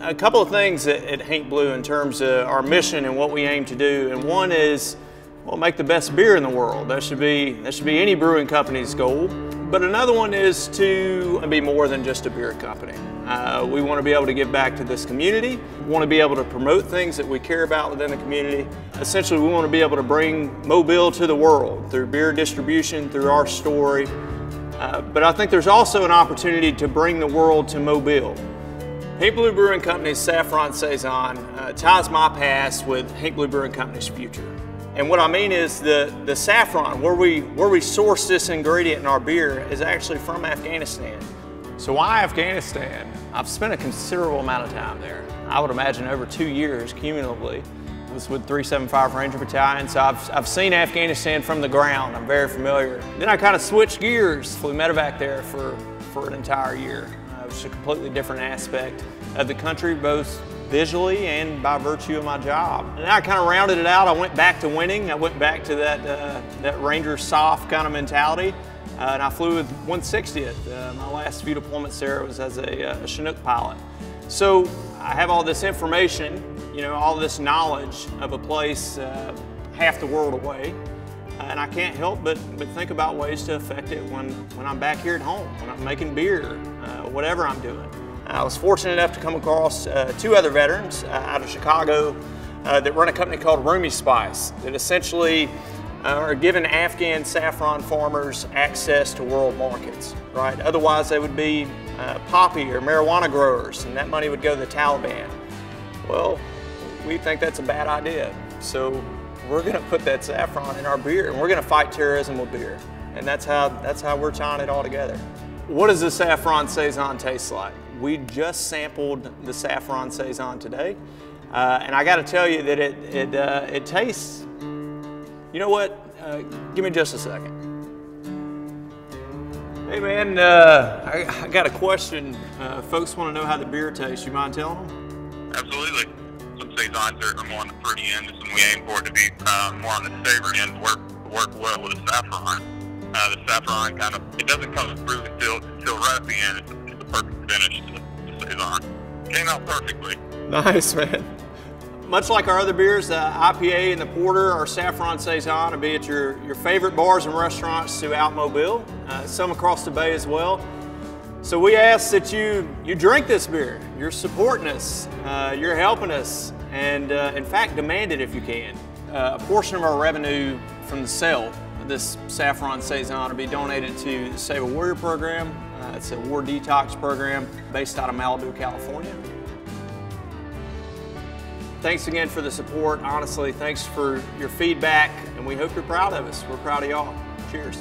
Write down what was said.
a couple of things at Haint Blue in terms of our mission and what we aim to do. And one is, well, make the best beer in the world. That should be any brewing company's goal. But another one is to be more than just a beer company. We want to be able to give back to this community. We want to be able to promote things that we care about within the community. Essentially, we want to be able to bring Mobile to the world through beer distribution, through our story. But I think there's also an opportunity to bring the world to Mobile. Haint Blue Brewing Company's Saffron Saison ties my past with Haint Blue Brewing Company's future. And what I mean is the saffron, where we source this ingredient in our beer, is actually from Afghanistan. So why Afghanistan? I've spent a considerable amount of time there. I would imagine over 2 years cumulatively. I was with 375 Ranger Battalion, so I've seen Afghanistan from the ground. I'm very familiar. Then I kind of switched gears, flew medevac there for an entire year. It was a completely different aspect of the country, both visually and by virtue of my job. And then I kind of rounded it out. I went back to winning. I went back to that Ranger soft kind of mentality. And I flew with 160th. My last few deployments there was as a Chinook pilot. So I have all this information, you know, all this knowledge of a place half the world away. And I can't help but think about ways to affect it when I'm back here at home, when I'm making beer, whatever I'm doing. I was fortunate enough to come across 2 other veterans out of Chicago that run a company called Roomy Spice that essentially are giving Afghan saffron farmers access to world markets, right? Otherwise they would be poppy or marijuana growers, and that money would go to the Taliban. Well, we think that's a bad idea. So we're gonna put that saffron in our beer, and we're gonna fight terrorism with beer. And that's how we're tying it all together. What does the Saffron Saison taste like? We just sampled the Saffron Saison today, and I gotta tell you that it tastes, you know what? Give me just a second. Hey man, I got a question. Folks want to know how the beer tastes. You mind telling them? Absolutely. Some Saisons are more on the fruity end, and we aim for it to be more on the savory end, work well with the saffron. The saffron it doesn't come through until right at the end. It's a perfect finish to the Saison. Came out perfectly. Nice, man. Much like our other beers, the IPA and the Porter, our Saffron Saison will be at your favorite bars and restaurants throughout Mobile, some across the bay as well. So we ask that you drink this beer. You're supporting us, you're helping us, and in fact, demand it if you can. A portion of our revenue from the sale of this Saffron Saison will be donated to the Save a Warrior program. It's a war detox program based out of Malibu, California. Thanks again for the support. Honestly, thanks for your feedback, and we hope you're proud of us. We're proud of y'all. Cheers.